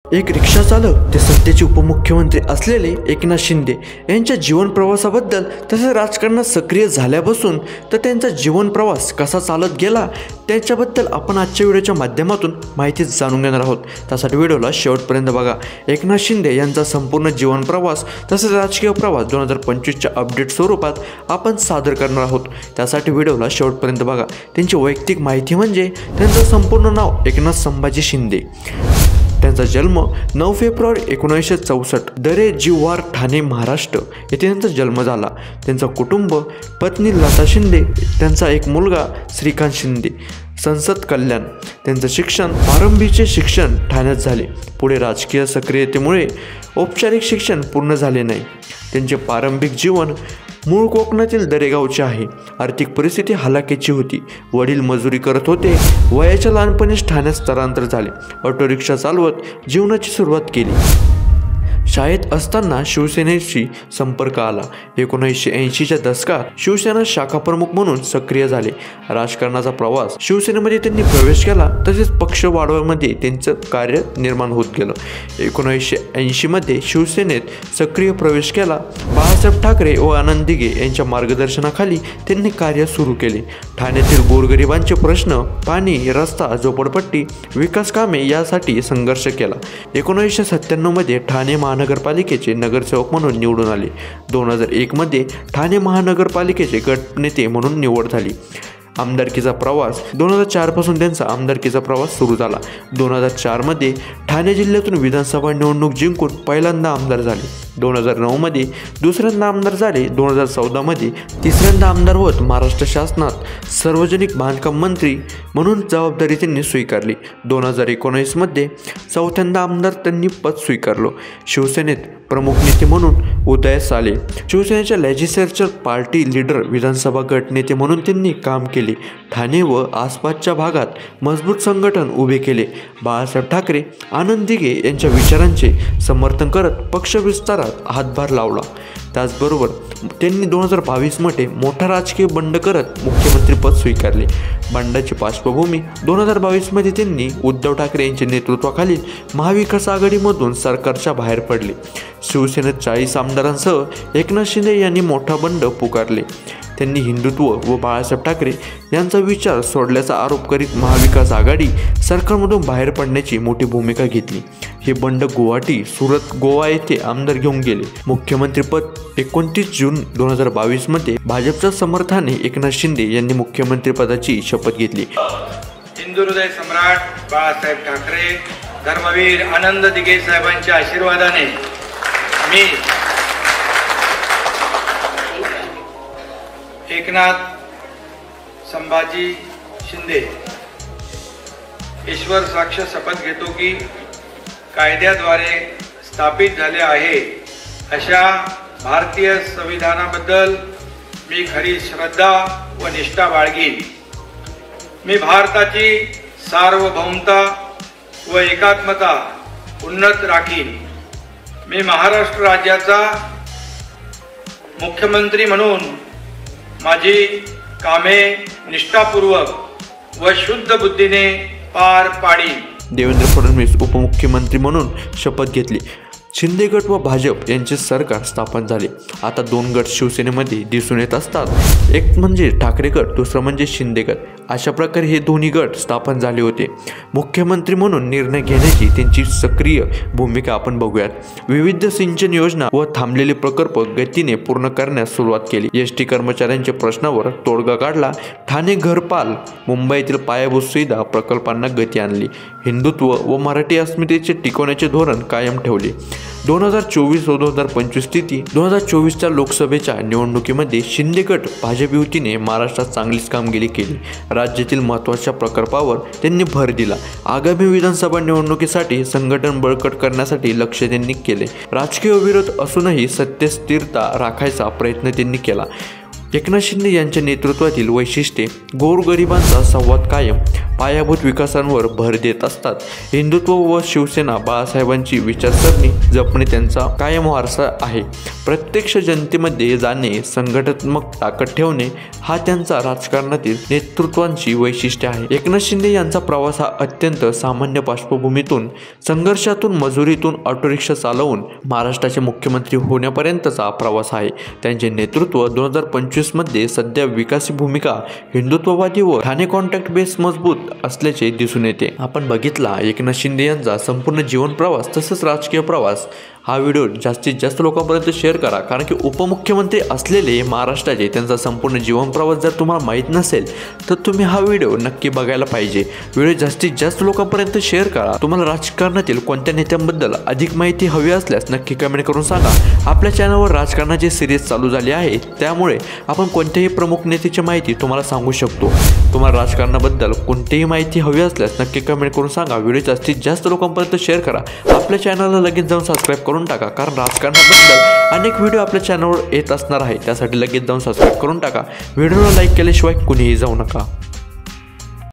एक रिक्षा चालक ते सध्याचे उपमुख्यमंत्री असलेले एकनाथ शिंदे यांच्या जीवन प्रवासाबद्दल तसेच राजकारणात सक्रिय झाल्यापासून तर त्यांचा जीवन प्रवास कसा चालत गेला त्याच्याबद्दल आपण आजच्या व्हिडिओच्या माध्यमातून माहिती जाणून घेणार आहोत। त्यासाठी व्हिडिओला शेवटपर्यंत बघा। एकनाथ शिंदे यांचा संपूर्ण जीवन प्रवास तसेच राजकीय प्रवास 2025च्या अपडेट स्वरूपात आपण सादर करणार आहोत। त्यासाठी व्हिडिओला शेवटपर्यंत बघा। त्यांची वैयक्तिक माहिती म्हणजे त्यांचं संपूर्ण नाव एकनाथ संभाजी शिंदे। त्यांचा जन्म 9 फेब्रुवारी 1964 दरे जिवार ठाणे महाराष्ट्र येथे त्यांचा जन्म झाला। त्यांचं कुटुंब पत्नी लता शिंदे, त्यांचा एक मुलगा श्रीकांत शिंदे, संसद कल्याण। त्यांचं शिक्षण प्रारंभीचे शिक्षण ठाण्यात झाले। पुढे राजकीय सक्रियतेमुळे औपचारिक शिक्षण पूर्ण झाले नाही। त्यांचे प्रारंभिक जीवन मूळ कोकणातील दरेगावचे आहे। आर्थिक परिस्थिती हलाखीची होती। वडील मजुरी करत होते। वयाच्या लहानपणीच ठाण्यात स्थलांतर झाले। ऑटो रिक्षा चालवत जीवनाची सुरुवात केली। शाळेत असताना शिवसेनेशी संपर्क आला। 1980च्या दशकात शिवसेना शाखा प्रमुख म्हणून सक्रिय झाले। राजकारणाचा प्रवास शिवसेनेमध्ये त्यांनी प्रवेश केला तसेच पक्ष वाढवण्यामध्ये त्यांचं कार्य निर्माण होत गेलं। 1980मध्ये शिवसेनेत सक्रिय प्रवेश केला। बाळासाहेब ठाकरे व आनंद दिघे यांच्या मार्गदर्शनाखाली त्यांनी कार्य सुरू केले। ठाण्यातील गोरगरिबांचे प्रश्न, पाणी, रस्ता, झोपडपट्टी, विकास कामे यासाठी संघर्ष केला। 1997मध्ये ठाणे महानगरपालिकेचे नगरसेवक म्हणून निवडून आले। 2001 मध्ये ठाणे महानगरपालिकेचे गटनेते म्हणून निवड झाली। आमदारकीचा प्रवास 2004 पासून त्यांचा आमदारकीचा प्रवास सुरू झाला। 2004 मध्ये ठाणे जिल्ह्यातून विधानसभा निवडणूक जिंकून पहिल्यांदा आमदार झाले। 2009 मध्ये दुसऱ्यांदा आमदार झाले। 2014 मध्ये तिसऱ्यांदा आमदार होत महाराष्ट्र शासनात सार्वजनिक बांधकाम मंत्री म्हणून जबाबदारी त्यांनी स्वीकारली। 2019 मध्ये चौथ्यांदा आमदार त्यांनी पद स्वीकारलं। शिवसेनेत प्रमुख नेते म्हणून उदयास आले। शिवसेनेच्या लेजिस्लेचर पार्टी लीडर विधानसभा गट नेते म्हणून त्यांनी काम केले। ठाणे व आसपासच्या भागात मजबूत संघटन उभे केले। बाळासाहेब ठाकरे, आनंद दिघे यांच्या विचारांचे समर्थन करत पक्ष विस्तारात हातभार लावला। त्याचबरोबर त्यांनी 2022 मध्ये मोठा राजकीय बंड करत मुख्यमंत्रीपद स्वीकारले। बंडाची पार्श्वभूमी 2022 मध्ये त्यांनी उद्धव ठाकरे यांच्या नेतृत्वाखालील महाविकास आघाडीमधून सरकारच्या बाहेर पडले। शिवसेनेत 40 आमदारांसह एकनाथ शिंदे यांनी मोठा बंड पुकारले। त्यांनी हिंदुत्व व बाळासाहेब ठाकरे यांचा विचार सोडल्याचा आरोप करीत महाविकास आघाडी सरकारमधून बाहेर पडण्याची मोठी भूमिका घेतली। हे बंड गुवाहाटी, सुरत, गोवा येथे आमदार घेऊन गेले। मुख्यमंत्रीपद 29 जून 2022 मध्ये भाजपच्या समर्थनाने एकनाथ शिंदे यांनी मुख्यमंत्रीपदाची शपथ घेतली। हिंदू हृदय सम्राट बाळासाहेब ठाकरे, धर्मवीर आनंद दिघे साहेबांच्या आशीर्वादाने मी एकनाथ संभाजी शिंदे ईश्वर साक्ष शपथ घेतो की कायद्याद्वारे स्थापित झाले आहे अशा भारतीय संविधानाबद्दल मी खरी श्रद्धा व निष्ठा बाळगीन। मी भारताची सार्वभौमता व एकात्मता उन्नत राखीन। मी महाराष्ट्र राज्याचा मुख्यमंत्री म्हणून माझी कामे निष्ठापूर्वक व शुद्ध बुद्धीने पार पाडीन। देवेंद्र फडणवीस उपमुख्यमंत्री म्हणून शपथ घेतली। शिंदे गट व भाजप यांचे सरकार स्थापन झाले। आता 2 गट शिवसेनेमध्ये दिसून येत असतात। एक म्हणजे ठाकरे गट, दुसरं म्हणजे शिंदे गट। अशा प्रकारे हे दोन्ही गट स्थापन झाले होते। मुख्यमंत्री म्हणून निर्णय घेण्याची त्यांची सक्रिय भूमिका आपण बघूयात। विविध सिंचन योजना व थांबलेले प्रकल्प गतीने पूर्ण करण्यास सुरुवात केली। एसटी कर्मचाऱ्यांच्या प्रश्नावर तोडगा काढला। ठाणे घरपाल, मुंबईतील पायाभूत सुविधा प्रकल्पांना गती आणली। हिंदुत्व व मराठी अस्मितेचे टिकवण्याचे धोरण कायम ठेवले। 2024 व 2025 स्थिती 2024च्या लोकसभेच्या निवडणुकीमध्ये शिंदे गट भाजप युतीने महाराष्ट्रात चांगलीच कामगिरी केली। राज्यातील महत्त्वाच्या प्रकल्पावर त्यांनी भर दिला। आगामी विधानसभा निवडणुकीसाठी संघटन बळकट करण्यासाठी लक्ष त्यांनी केले। राजकीय विरोध असूनही सत्य स्थिरता राखायचा प्रयत्न त्यांनी केला। एकनाथ शिंदे यांच्या नेतृत्वातील वैशिष्ट्ये गोरगरिबांचा संवाद कायम, पायाभूत विकासांवर भर देत असतात. हिंदुत्व व शिवसेना बाळासाहेबांची विचारसरणी जपणे त्यांचा कायम वारसा आहे. प्रत्यक्ष जनतेमध्ये जाणे, संघटनात्मक ताकद ठेवणे हा त्यांचा राजकारणातील नेतृत्वांची वैशिष्ट्य आहे. एकनाथ शिंदे यांचा प्रवास हा अत्यंत सामान्य पार्श्वभूमीतून, संघर्षातून, मजुरीतून ऑटो रिक्षा चालवून महाराष्ट्राचे मुख्यमंत्री होण्यापर्यंतचा प्रवास आहे. त्यांचे नेतृत्व 2025 मध्ये सध्या विकासी भूमिका, हिंदुत्ववादी व ठाणे कॉन्टॅक्ट बेस मजबूत असल्याचे दिसून येते. आपण बघितला एकनाथ शिंदे यांचा संपूर्ण जीवन प्रवास तसंच राजकीय प्रवास. हा व्हिडिओ जास्तीत जास्त लोकांपर्यंत शेअर करा, कारण की उपमुख्यमंत्री असलेले महाराष्ट्राचे त्यांचा संपूर्ण जीवन प्रवास जर तुम्हाला माहीत नसेल तर तुम्ही हा व्हिडिओ नक्की बघायला पाहिजे. व्हिडिओ जास्तीत जास्त लोकांपर्यंत शेअर करा. तुम्हाला राजकारणातील कोणत्या नेत्यांबद्दल अधिक माहिती हवी असल्यास नक्की कमेंट करून सांगा. आपल्या चॅनलवर राजकारणाची सिरीज चालू झाली आहे, त्यामुळे आपण कोणत्याही प्रमुख नेत्याची माहिती तुम्हाला सांगू शकतो. तुम्हाला राजकारणाबद्दल कोणतीही माहिती हवी असल्यास नक्की कमेंट करून सांगा. व्हिडिओ जास्तीत जास्त लोकांपर्यंत शेअर करा. आपल्या चॅनलला लगेच जाऊन सबस्क्राईब करून टाका, कारण राजकारणाबद्दल अनेक व्हिडिओ आपल्या चॅनलवर येत असणार आहे. त्यासाठी लगेच जाऊन सबस्क्राईब करून टाका. व्हिडिओला लाईक केल्याशिवाय कुणीही जाऊ नका.